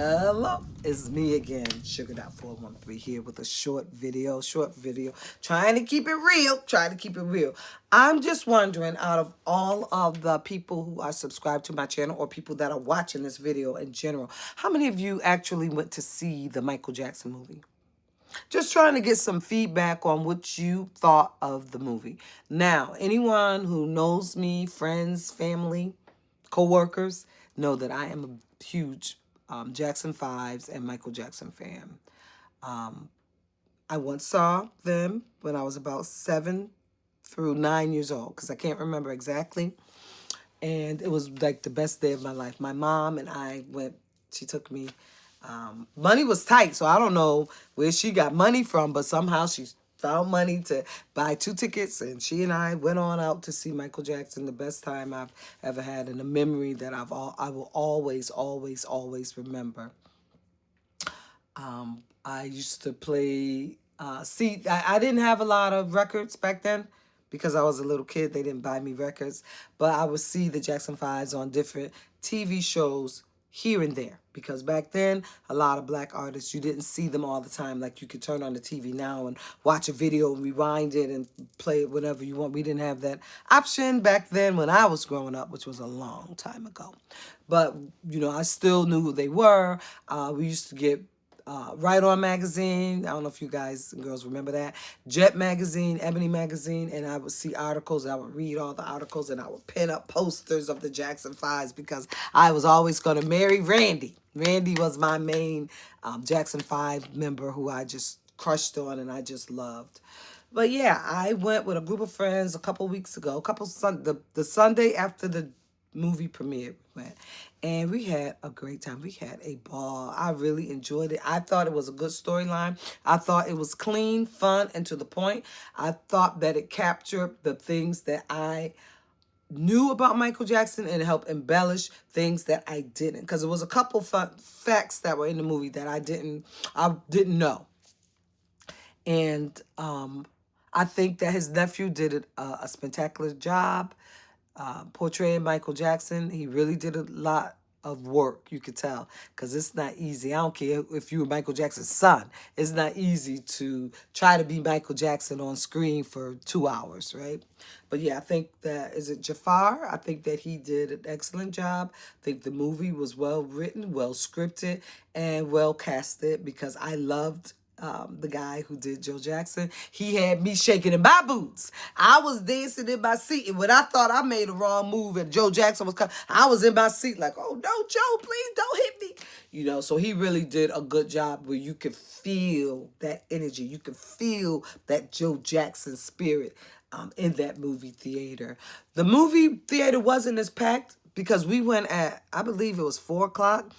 Hello, it's me again, Sugar.413 here with a short video, trying to keep it real. I'm just wondering, out of all of the people who are subscribed to my channel or people that are watching this video in general, how many of you actually went to see the Michael Jackson movie? Just trying to get some feedback on what you thought of the movie. Now, anyone who knows me, friends, family, co-workers, know that I am a huge Jackson 5s and Michael Jackson fan. I once saw them when I was about 7 through 9 years old, because I can't remember exactly. And it was like the best day of my life. My mom and I went, she took me. Money was tight, so I don't know where she got money from, but somehow she found money to buy 2 tickets, and she and I went on out to see Michael Jackson. The best time I've ever had, and a memory that I will always remember. I used to play. I didn't have a lot of records back then because I was a little kid. They didn't buy me records, but I would see the Jackson 5s on different TV shows here and there, because back then a lot of black artists, you didn't see them all the time. Like, you could turn on the TV now and watch a video and rewind it and play it whenever you want. We didn't have that option back then when I was growing up, which was a long time ago. But I still knew who they were. We used to get Right On magazine. I don't know if you guys and girls remember that. Jet magazine, Ebony magazine, and I would see articles. I would read all the articles, and I would pin up posters of the Jackson 5s because I was always going to marry Randy. Randy was my main Jackson 5 member who I just crushed on and I just loved. But yeah, I went with a group of friends a couple weeks ago, the Sunday after the movie premiere went, and we had a great time. We had a ball. I really enjoyed it. I thought it was a good storyline. I thought it was clean, fun, and to the point. I thought that it captured the things that I knew about Michael Jackson and helped embellish things that I didn't, because there was a couple facts that were in the movie that I didn't know. And I think that his nephew did a spectacular job portraying Michael Jackson. He really did a lot of work, you could tell, because it's not easy. I don't care if you were Michael Jackson's son. It's not easy to try to be Michael Jackson on screen for 2 hours, right? But yeah, I think that, is it Jafar? I think that he did an excellent job. I think the movie was well written, well scripted, and well casted, because I loved the guy who did Joe Jackson. He had me shaking in my boots. I was dancing in my seat, and when I thought I made a wrong move and Joe Jackson was coming, I was in my seat like, oh no, Joe, please don't hit me. So he really did a good job where you could feel that energy. You could feel that Joe Jackson spirit in that movie theater. The movie theater wasn't as packed because we went at, I believe it was 4 o'clock.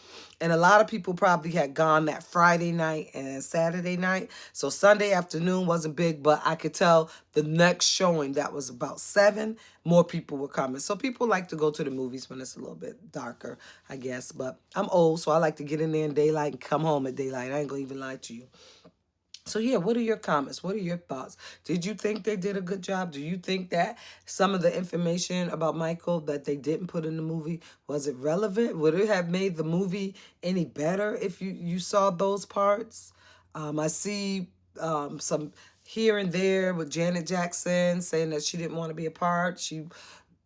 And a lot of people probably had gone that Friday night and Saturday night. So Sunday afternoon wasn't big, but I could tell the next showing, that was about 7, more people were coming. So people like to go to the movies when it's a little bit darker, I guess. But I'm old, so I like to get in there in daylight and come home at daylight. I ain't gonna even lie to you. So yeah, what are your comments? What are your thoughts? Did you think they did a good job? Do you think that some of the information about Michael that they didn't put in the movie, was it relevant? Would it have made the movie any better if you saw those parts? I see some here and there with Janet Jackson saying that she didn't want to be a part. She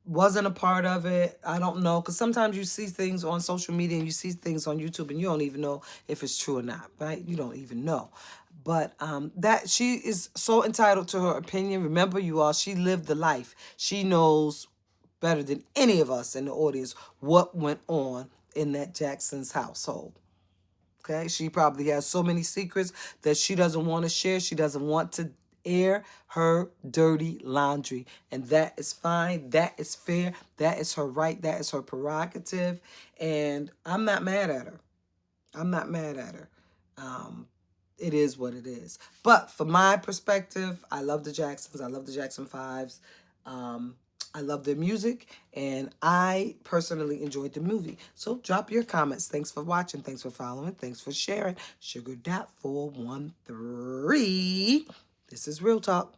wasn't a part of it. I don't know, because sometimes you see things on social media and you see things on YouTube and you don't even know if it's true or not, right? You don't even know. But that she is so entitled to her opinion. Remember, you all, she lived the life. She knows better than any of us in the audience what went on in that Jackson's household. Okay, she probably has so many secrets that she doesn't want to share. She doesn't want to air her dirty laundry, and that is fine. That is fair. That is her right. That is her prerogative, and I'm not mad at her. I'm not mad at her. It is what it is. But from my perspective, I love the Jacksons. I love the Jackson 5s. I love their music, and I personally enjoyed the movie. So drop your comments. Thanks for watching. Thanks for following. Thanks for sharing. Sugar.413. This is Real Talk.